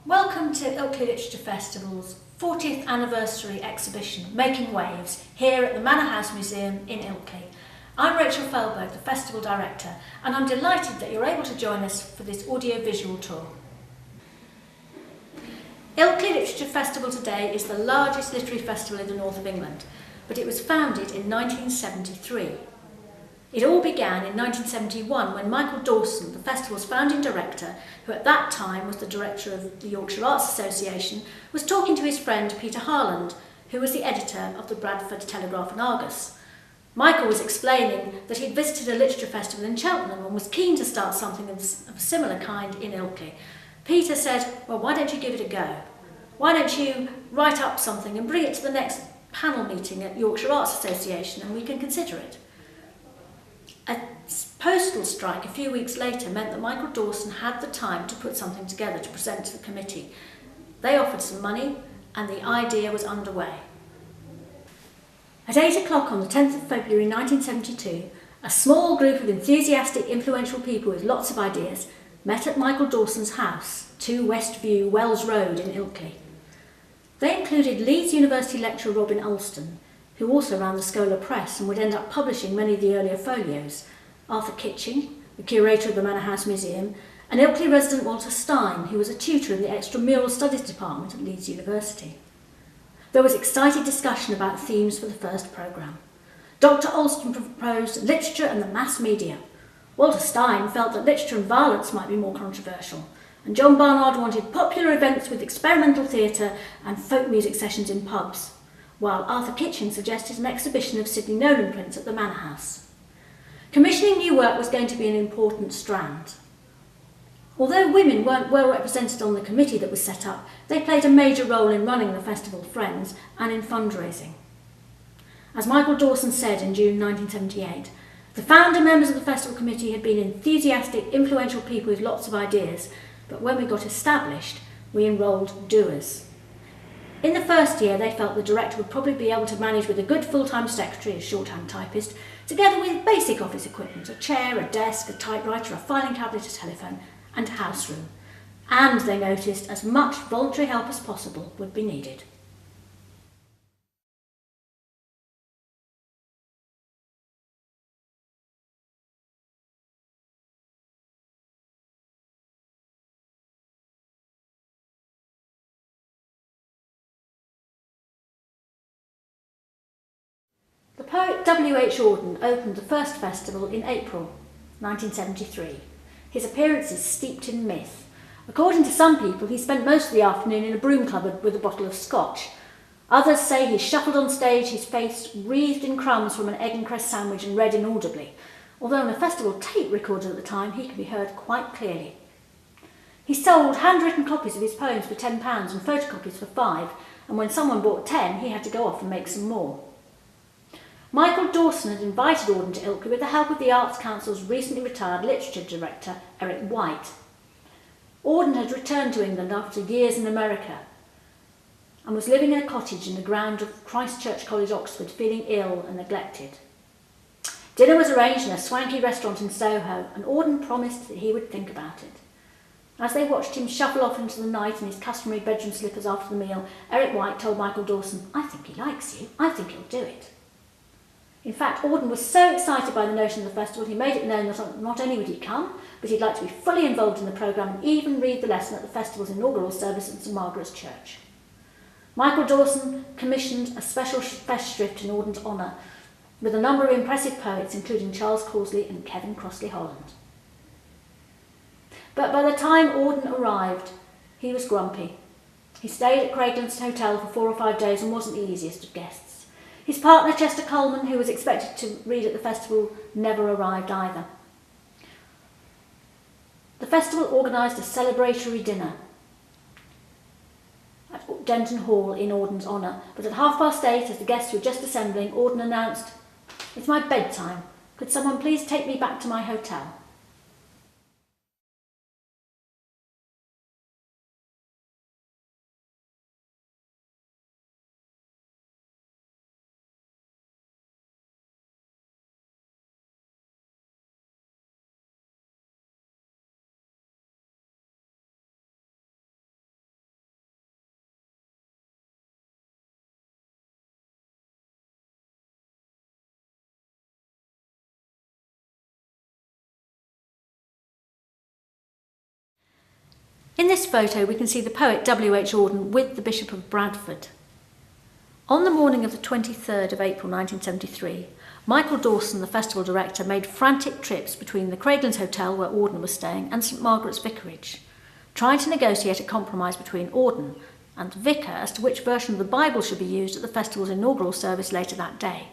Welcome to Ilkley Literature Festival's 40th anniversary exhibition, Making Waves, here at the Manor House Museum in Ilkley. I'm Rachel Felberg, the Festival Director, and I'm delighted that you're able to join us for this audio-visual tour. Ilkley Literature Festival today is the largest literary festival in the north of England, but it was founded in 1973. It all began in 1971 when Michael Dawson, the festival's founding director, who at that time was the director of the Yorkshire Arts Association, was talking to his friend Peter Harland, who was the editor of the Bradford Telegraph and Argus. Michael was explaining that he'd visited a literature festival in Cheltenham and was keen to start something of a similar kind in Ilkley. Peter said, "Well, why don't you give it a go? Why don't you write up something and bring it to the next panel meeting at Yorkshire Arts Association and we can consider it?" A postal strike a few weeks later meant that Michael Dawson had the time to put something together to present to the committee. They offered some money and the idea was underway. At 8 o'clock on the 10th of February 1972, a small group of enthusiastic, influential people with lots of ideas met at Michael Dawson's house, 2 Westview, Wells Road in Ilkley. They included Leeds University lecturer Robin Alston, who also ran the Scholar Press and would end up publishing many of the earlier folios, Arthur Kitching, the curator of the Manor House Museum, and Ilkley resident Walter Stein, who was a tutor in the extramural studies department at Leeds University. There was excited discussion about themes for the first programme. Dr. Alston proposed literature and the mass media. Walter Stein felt that literature and violence might be more controversial, and John Barnard wanted popular events with experimental theatre and folk music sessions in pubs, while Arthur Kitching suggested an exhibition of Sidney Nolan prints at the Manor House. Commissioning new work was going to be an important strand. Although women weren't well represented on the committee that was set up, they played a major role in running the Festival Friends and in fundraising. As Michael Dawson said in June 1978, the founder members of the festival committee had been enthusiastic, influential people with lots of ideas, but when we got established, we enrolled doers. In the first year, they felt the director would probably be able to manage with a good full-time secretary, a shorthand typist, together with basic office equipment, a chair, a desk, a typewriter, a filing cabinet, a telephone, and a house room. And they noticed as much voluntary help as possible would be needed. The poet W.H. Auden opened the first festival in April 1973. His appearances steeped in myth. According to some people, he spent most of the afternoon in a broom cupboard with a bottle of scotch. Others say he shuffled on stage, his face wreathed in crumbs from an egg and cress sandwich, and read inaudibly. Although on a festival tape recorder at the time, he could be heard quite clearly. He sold handwritten copies of his poems for £10 and photocopies for £5, and when someone bought 10, he had to go off and make some more. Michael Dawson had invited Auden to Ilkley with the help of the Arts Council's recently retired literature director, Eric White. Auden had returned to England after years in America and was living in a cottage in the ground of Christ Church College, Oxford, feeling ill and neglected. Dinner was arranged in a swanky restaurant in Soho, and Auden promised that he would think about it. As they watched him shuffle off into the night in his customary bedroom slippers after the meal, Eric White told Michael Dawson, "I think he likes you. I think he'll do it." In fact, Auden was so excited by the notion of the festival, he made it known that not only would he come, but he'd like to be fully involved in the programme and even read the lesson at the festival's inaugural service at St Margaret's Church. Michael Dawson commissioned a special festschrift in Auden's honour, with a number of impressive poets, including Charles Causley and Kevin Crossley Holland. But by the time Auden arrived, he was grumpy. He stayed at Craiglan's Hotel for 4 or 5 days and wasn't the easiest of guests. His partner, Chester Coleman, who was expected to read at the festival, never arrived either. The festival organised a celebratory dinner at Denton Hall in Auden's honour, but at 8:30, as the guests were just assembling, Auden announced, "It's my bedtime. Could someone please take me back to my hotel?" In this photo we can see the poet W.H. Auden with the Bishop of Bradford. On the morning of the 23rd of April 1973, Michael Dawson, the festival director, made frantic trips between the Craiglands Hotel, where Auden was staying, and St Margaret's Vicarage, trying to negotiate a compromise between Auden and the vicar as to which version of the Bible should be used at the festival's inaugural service later that day.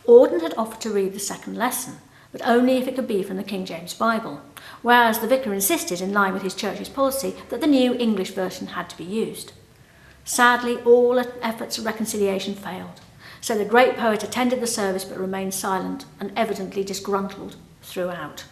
Auden had offered to read the second lesson, but only if it could be from the King James Bible, whereas the vicar insisted, in line with his church's policy, that the new English version had to be used. Sadly, all efforts of reconciliation failed, so the great poet attended the service but remained silent and evidently disgruntled throughout.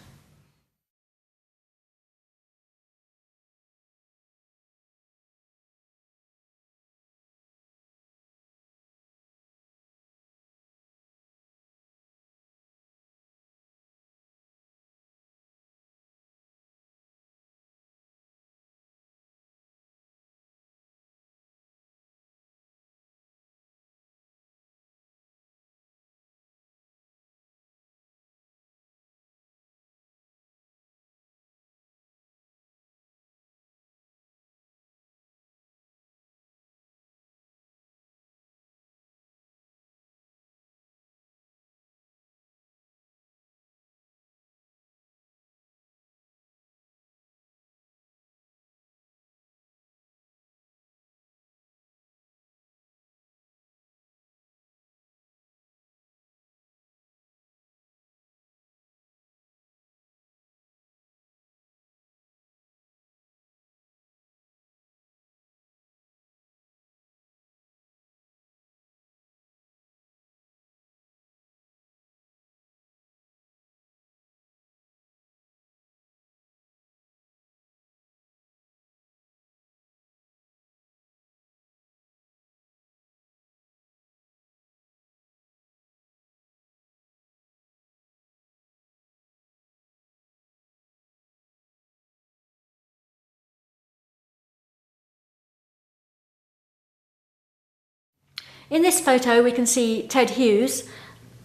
In this photo we can see Ted Hughes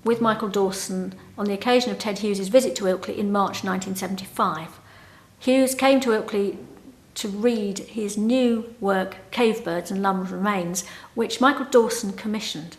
with Michael Dawson on the occasion of Ted Hughes' visit to Ilkley in March 1975. Hughes came to Ilkley to read his new work Cave Birds and Lumber Remains, which Michael Dawson commissioned.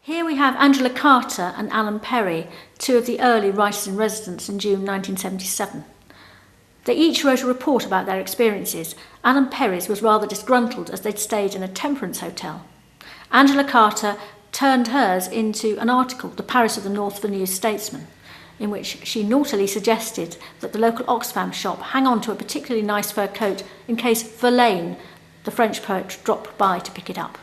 Here we have Angela Carter and Alan Perry, two of the early writers in residence in June 1977. They each wrote a report about their experiences. Alan Perry's was rather disgruntled as they'd stayed in a temperance hotel. Angela Carter turned hers into an article, The Paris of the North, for New Statesman, in which she naughtily suggested that the local Oxfam shop hang on to a particularly nice fur coat in case Verlaine, the French poet, dropped by to pick it up.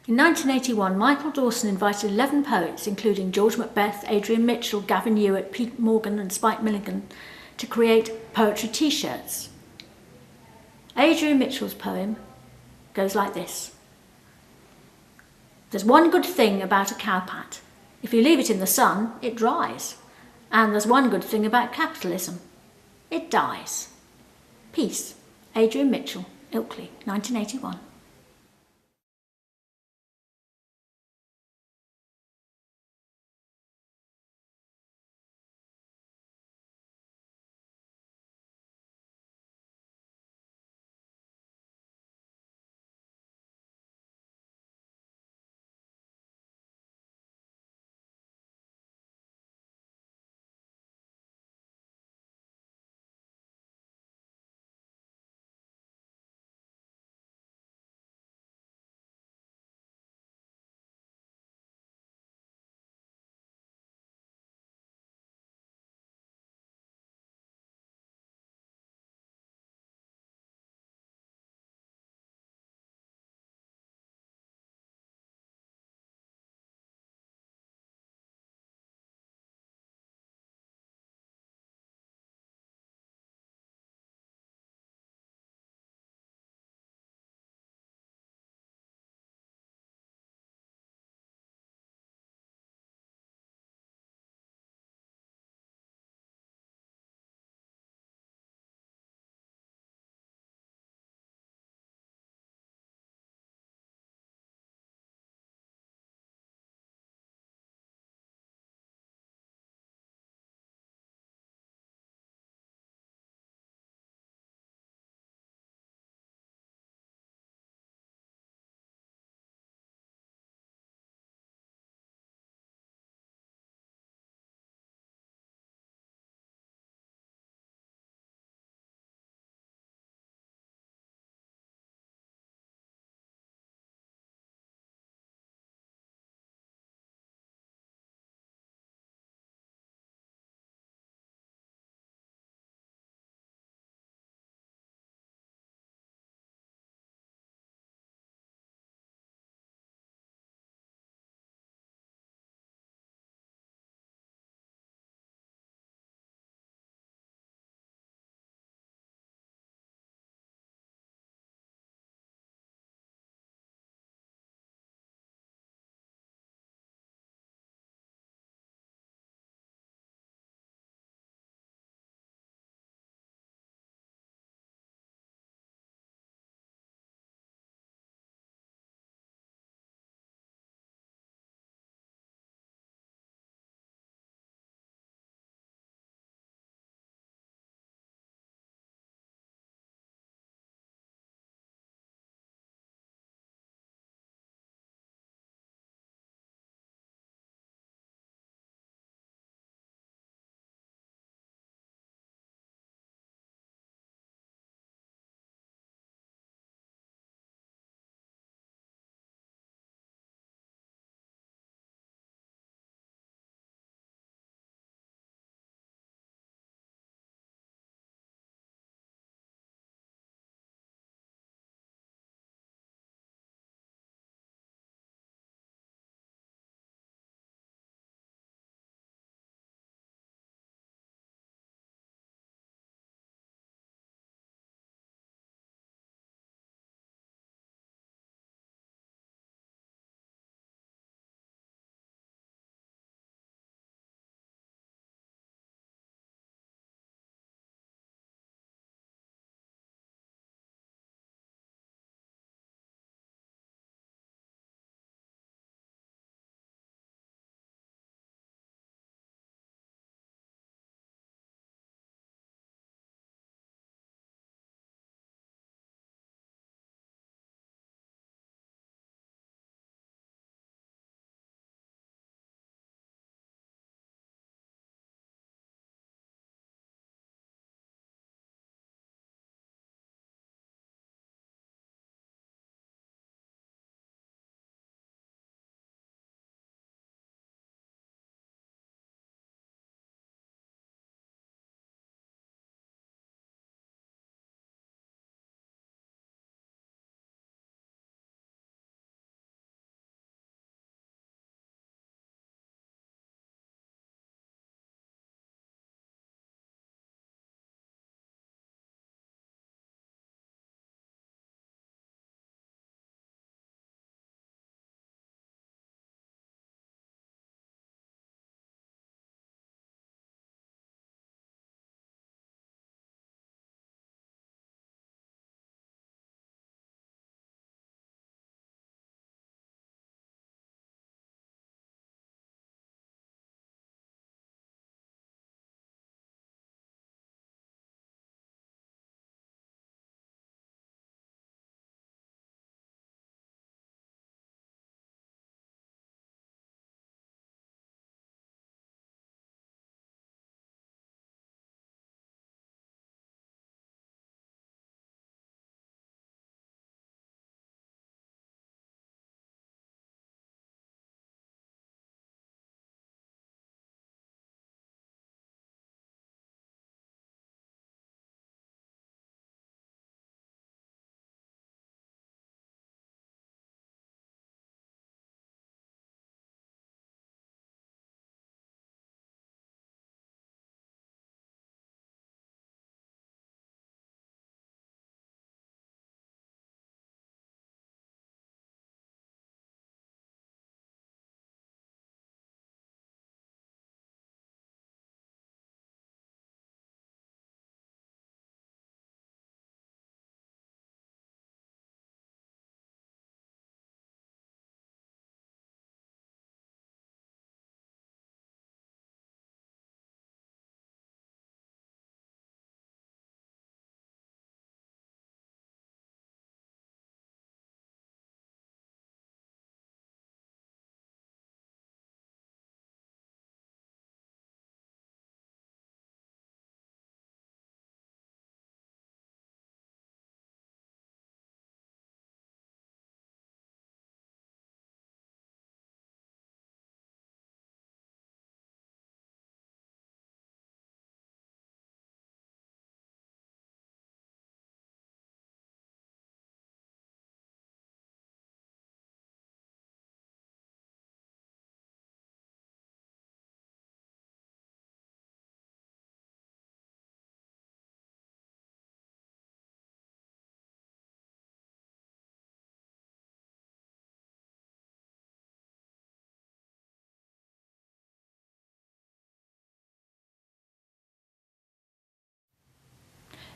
In 1981, Michael Dawson invited 11 poets, including George Macbeth, Adrian Mitchell, Gavin Ewart, Pete Morgan and Spike Milligan, to create poetry t-shirts. Adrian Mitchell's poem goes like this. There's one good thing about a cowpat. If you leave it in the sun, it dries. And there's one good thing about capitalism. It dies. Peace. Adrian Mitchell, Ilkley, 1981.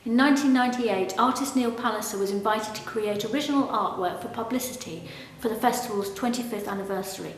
In 1998, artist Neil Palliser was invited to create original artwork for publicity for the festival's 25th anniversary.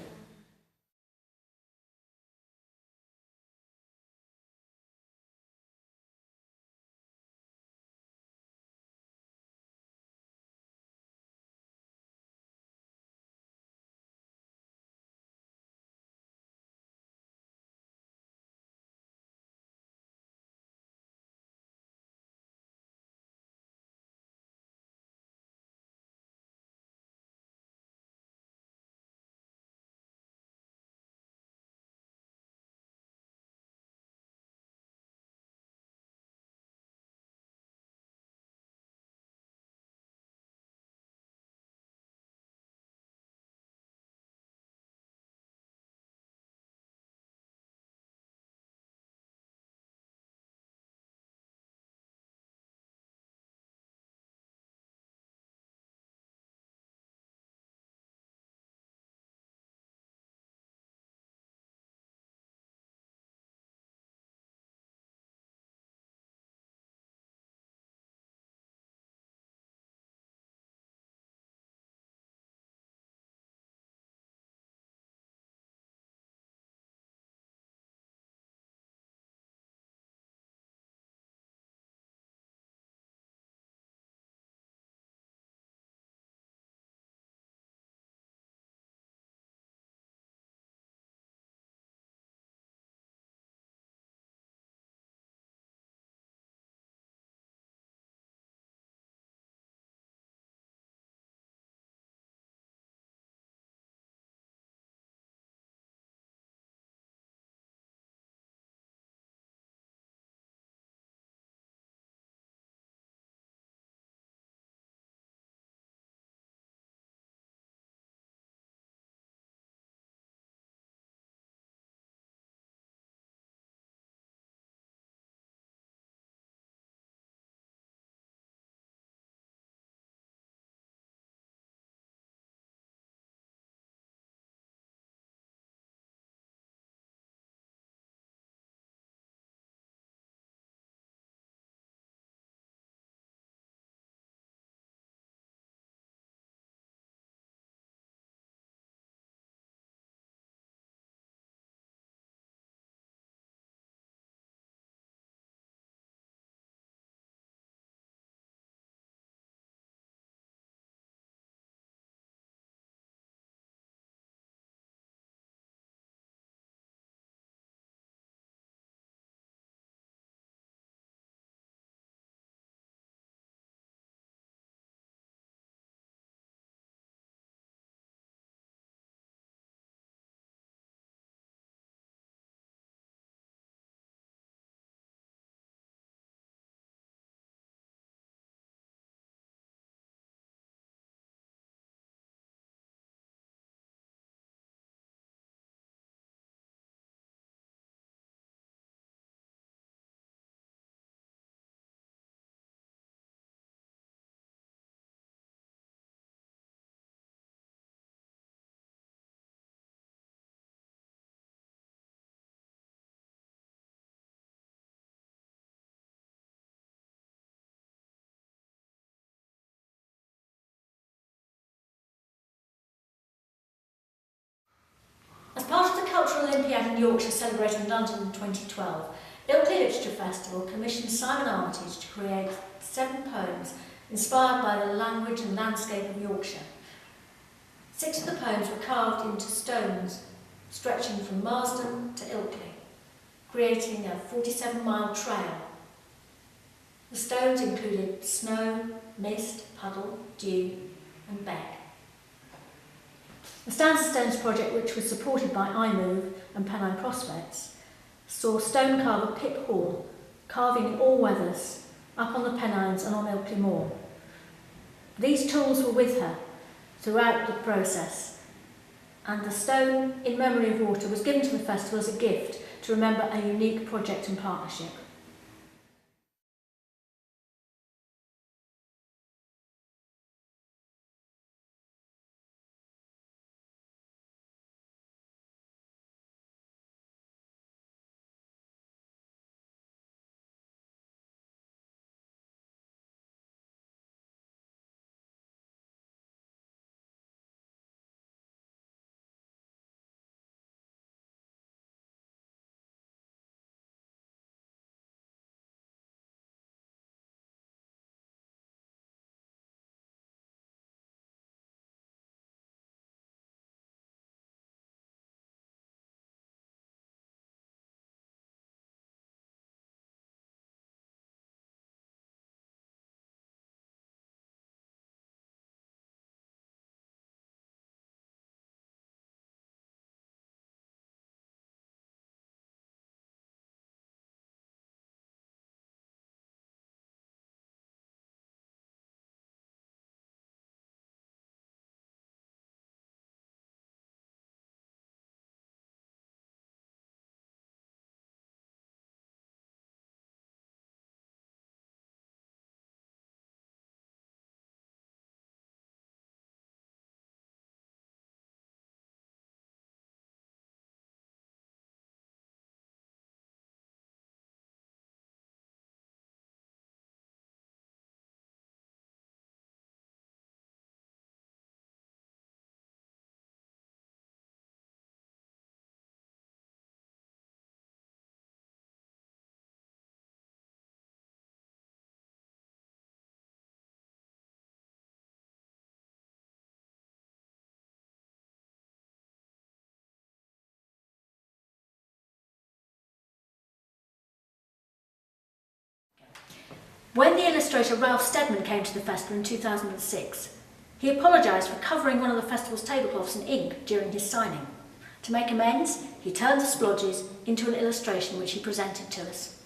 As part of the Cultural Olympiad in Yorkshire celebrating London in 2012, Ilkley Literature Festival commissioned Simon Armitage to create 7 poems inspired by the language and landscape of Yorkshire. 6 of the poems were carved into stones stretching from Marsden to Ilkley, creating a 47-mile trail. The stones included snow, mist, puddle, dew and beck. The Stanza Stones project, which was supported by iMove and Pennine Prospects, saw stone carver Pip Hall carving in all weathers up on the Pennines and on Ilkley Moor. These tools were with her throughout the process, and the stone in memory of water was given to the festival as a gift to remember a unique project and partnership. When the illustrator Ralph Steadman came to the festival in 2006, he apologised for covering one of the festival's tablecloths in ink during his signing. To make amends, he turned the splodges into an illustration which he presented to us.